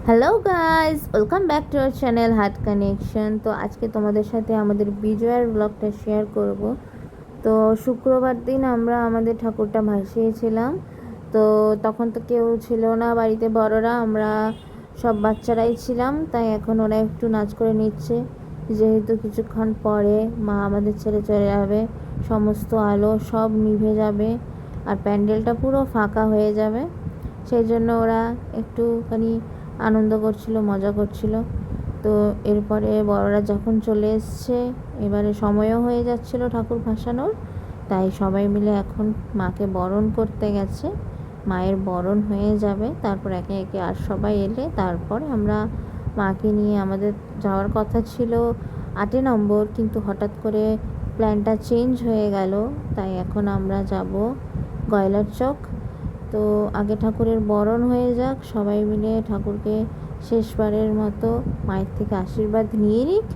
Hello guys, welcome back to our channel heart connection. তো আজকে তোমাদের সাথে আমাদের বিজয়ের ব্লগটা শেয়ার করব। তো শুক্রবার দিন আমরা আমাদের ঠাকুরটা ভাসিয়েছিলাম। তো তখন তো কেউ ছিল না বাড়িতে, বড়রা আমরা সব বাচ্চারাই ছিলাম, তাই এখন ওরা একটু নাচ করে নিচ্ছে। যেহেতু কিছুক্ষণ পরে মা আমাদের ছেড়ে চলে যাবে, সমস্ত আলো সব নিভে যাবে আর প্যান্ডেলটা পুরো ফাঁকা হয়ে যাবে, সেই জন্য ওরা একটুখানি আনন্দ করছিল, মজা করছিল। তো এরপরে বড়রা যখন চলে এসছে, এবারে সময়ও হয়ে যাচ্ছিল ঠাকুর ভাসানোর, তাই সবাই মিলে এখন মাকে বরণ করতে গেছে। মায়ের বরণ হয়ে যাবে, তারপর একে একে আর সবাই এলে তারপর আমরা মাকে নিয়ে, আমাদের যাওয়ার কথা ছিল 8 নম্বর, কিন্তু হঠাৎ করে প্ল্যানটা চেঞ্জ হয়ে গেল, তাই এখন আমরা যাব গয়লার চক। তো আগে ঠাকুরের বরণ হয়ে যাক, সবাই মিলে ঠাকুরকে শেষবারের মতো মায়ের থেকে আশীর্বাদ নিয়ে নিক,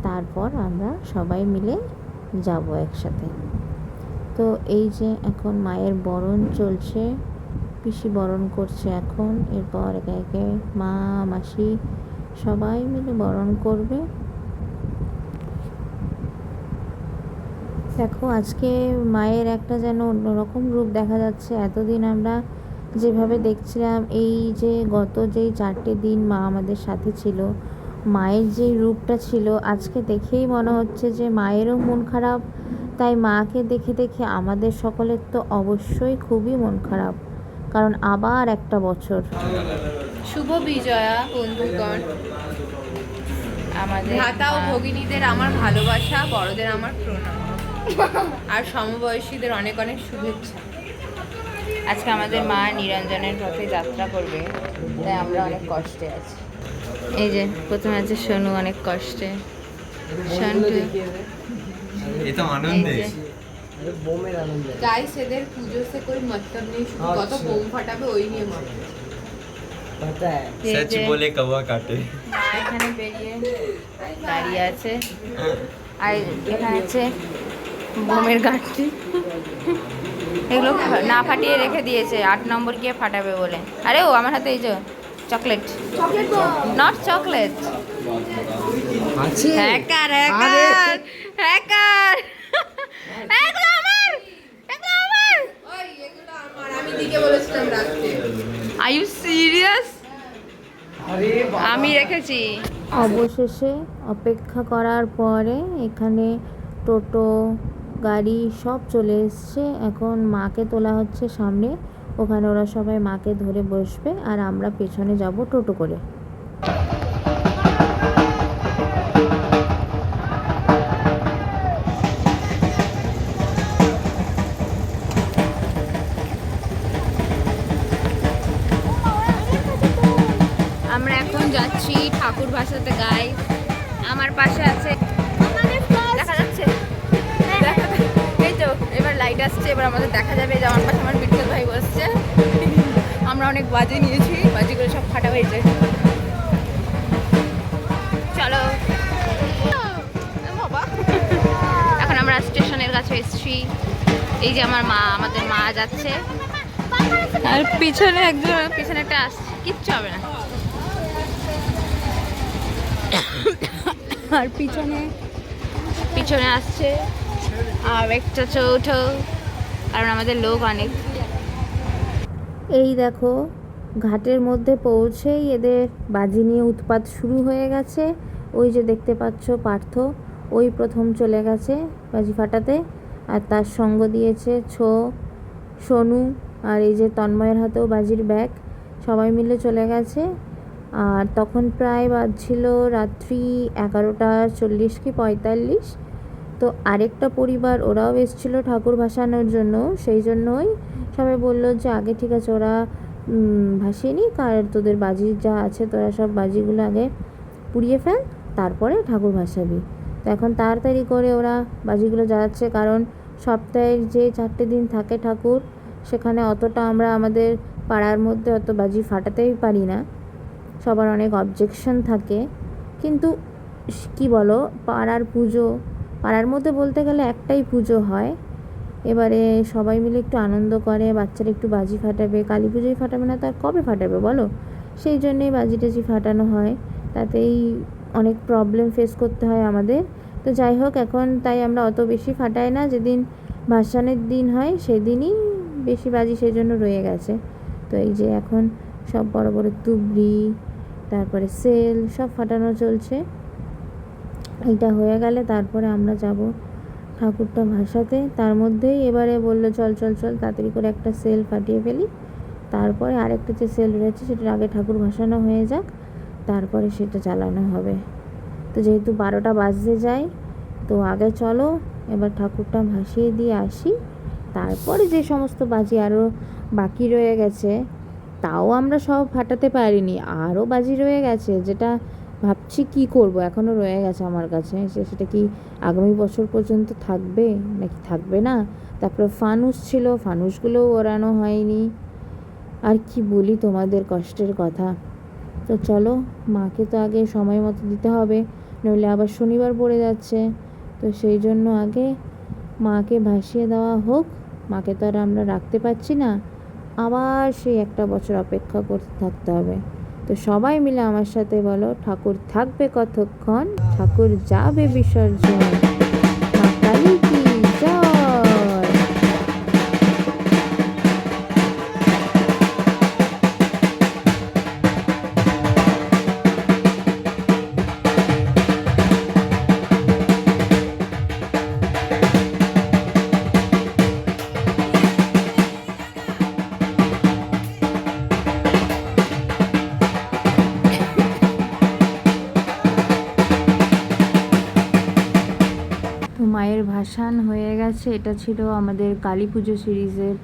তারপর আমরা সবাই মিলে যাব একসাথে। তো এই যে এখন মায়ের বরণ চলছে, পিসি বরণ করছে এখন, এরপর একে একে মা, মাসি সবাই মিলে বরণ করবে। দেখো আজকে মায়ের একটা যেন অন্যরকম রূপ দেখা যাচ্ছে। এতদিন আমরা যেভাবে দেখছিলাম, এই যে গত যেই 4টে দিন মা আমাদের সাথে ছিল, মায়ের যেই রূপটা ছিল, আজকে দেখেই মনে হচ্ছে যে মায়েরও মন খারাপ। তাই মাকে দেখে দেখে আমাদের সকলের তো অবশ্যই খুবই মন খারাপ, কারণ আবার একটা বছর। শুভ বিজয়া বন্ধুগণ, আমাদের ভ্রাতা ও ভগিনীদের আমার ভালোবাসা, বড়দের আমার প্রণাম, আর সমবয়সীদের অনেক অনেক শুভেচ্ছা। আজকে আমাদের মা নিরঞ্জনের পথে যাত্রা করবে, তাই আমরা অনেক কষ্টে আছি। এই যে প্রথমে আছে সোনু, অনেক কষ্টে। গাইস, এদের পুজো সে কোই মতলব নেই, শুধু কত বোম ফাটাবে ওই নিয়ে মতলব। सच बोले कौवा काटे। এখানে বেরিয়ে দাঁড়িয়ে আছে, আর এখানে আছে বোমের গাঁটটি। এগুলো না ফাটিয়ে রেখে দিয়েছে, 8 নম্বর গিয়ে ফাটাবে বলে। আরে ও আমার হাতে এই যে chocolate, not chocolate, hacker hacker hacker. এগুলো আমার, এগুলো আমার, আমি দিকে বলেছিলাম রাখতে। Are you serious? আমি রেখেছি। অবশেষে অপেক্ষা করার পরে এখানে টোটো, গাড়ি সব চলে এসছে। এখন মাকে তোলা হচ্ছে সামনে, ওখানে ওরা সবাই মাকে ধরে বসবে আর আমরা পেছনে যাব টোটো করে। আমরা এখন যাচ্ছি ঠাকুর ভাসাতে। গাই আমার পাশে আছে, দেখা যাচ্ছে, এই তো এবার লাইট আসছে, এবার আমাদের দেখা যাবে। যে আমার পাশে আমার বিট্টল ভাই বসছে। আমরা অনেক বাজি নিয়েছি, বাজিগুলো সব ফাটা হয়েছে। চলো, বাবা এখন আমরা স্টেশনের কাছে এসেছি। এই যে আমার মা, আমাদের মা যাচ্ছে, আর পিছনে একজন, পিছনে একটা আসছে, কিচ্ছু হবে না। আর পিছনে পিছনে আসছে আর একটা ছোট, কারণ আমাদের লোক অনেক। এই দেখো ঘাটের মধ্যে পৌঁছেই এদের বাজি নিয়ে উৎপাত শুরু হয়ে গেছে। ওই যে দেখতে পাচ্ছ পার্থ, ওই প্রথম চলে গেছে বাজি ফাটাতে, আর তার সঙ্গ দিয়েছে সোনু, আর এই যে তন্ময়ের হাতেও বাজির ব্যাগ, সবাই মিলে চলে গেছে। আর তখন প্রায় বাজছিল রাত্রি 11টা 40 কি 45। তো আরেকটা পরিবার ওরাও এসেছিলো ঠাকুর ভাসানোর জন্য, সেই জন্যই সবাই বললো যে আগে ঠিক আছে ওরা ভাসিয়ে নিক, আর তোদের বাজি যা আছে তোরা সব বাজিগুলো আগে পুড়িয়ে ফেল, তারপরে ঠাকুর ভাসাবি। তো এখন তাড়াতাড়ি করে ওরা বাজিগুলো জ্বালাচ্ছে, কারণ সপ্তাহের যে 4টে দিন থাকে ঠাকুর, সেখানে অতটা আমরা আমাদের পাড়ার মধ্যে অত বাজি ফাটাতেই পারি না, সবার অনেক অবজেকশন থাকে। কিন্তু কি বলো, পাড়ার পুজো, পাড়ার মধ্যে বলতে গেলে একটাই পুজো হয়, এবারে সবাই মিলে একটু আনন্দ করে, বাচ্চারা একটু বাজি ফাটাবে, কালী পুজোয় ফাটাবে না তার কবে ফাটাবে বলো? সেই জন্যেই বাজি টাজি ফাটানো হয়, তাতেই অনেক প্রবলেম ফেস করতে হয় আমাদের। তো যাই হোক, এখন তাই আমরা অত বেশি ফাটাই না, যেদিন ভাসানের দিন হয় সেদিনই বেশি বাজি সেই জন্য রয়ে গেছে। তো এই যে এখন সব বড় বড় তুবড়ি, তারপরে সেল সব ফাটানো চলছে। এইটা হয়ে গেলে তারপরে আমরা যাব ঠাকুরটা ভাসাতে। তার মধ্যেই এবারে বললো চল চল চল তাড়াতাড়ি করে একটা সেল ফাটিয়ে ফেলি, তারপরে আরেকটা যে সেল রয়েছে সেটার আগে ঠাকুর ভাসানো হয়ে যাক, তারপরে সেটা চালানো হবে। তো যেহেতু 12টা বাজতে যায়, তো আগে চলো এবার ঠাকুরটা ভাসিয়ে দিয়ে আসি, তারপরে যে সমস্ত বাজি আরও বাকি রয়ে গেছে তাও আমরা সব ফাটাতে পারিনি, আরও বাজি রয়ে গেছে, যেটা ভাবছি কি করব, এখনও রয়ে গেছে আমার কাছে। সেটা কি আগামী বছর পর্যন্ত থাকবে নাকি থাকবে না। তারপরে ফানুস ছিল, ফানুসগুলোও ওড়ানো হয়নি। আর কি বলি তোমাদের কষ্টের কথা। তো চলো, মাকে তো আগে সময় মতো দিতে হবে, নইলে আবার শনিবার পড়ে যাচ্ছে। তো সেই জন্য আগে মাকে ভাসিয়ে দেওয়া হোক, মাকে তো আর আমরা রাখতে পারছি না, আবার সেই একটা বছর অপেক্ষা করতে থাকতে হবে। তো সবাই মিলে আমার সাথে বলো, ঠাকুর থাকবে কতক্ষণ, ঠাকুর যাবে বিসর্জন, মা কালী কি জয়। তো মায়ের ভাসান হয়ে গেছে। এটা ছিল আমাদের কালী পুজো সিরিজের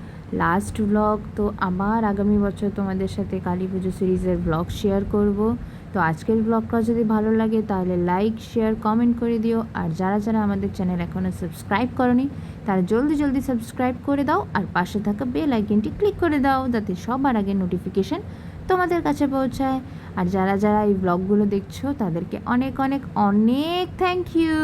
লাস্ট ব্লগ। তো আবার আগামী বছর তোমাদের সাথে কালী পুজো সিরিজের ব্লগ শেয়ার করব। তো আজকের ব্লগটা যদি ভালো লাগে তাহলে লাইক শেয়ার কমেন্ট করে দিও, আর যারা যারা আমাদের চ্যানেল এখনও সাবস্ক্রাইব করনি তারা জলদি জলদি সাবস্ক্রাইব করে দাও, আর পাশে থাকা বেল আইকনটি ক্লিক করে দাও, যাতে সবার আগে নোটিফিকেশন তোমাদের কাছে পৌঁছায়। আর যারা যারা এই ব্লগগুলো দেখছো তাদেরকে অনেক অনেক অনেক থ্যাংক ইউ।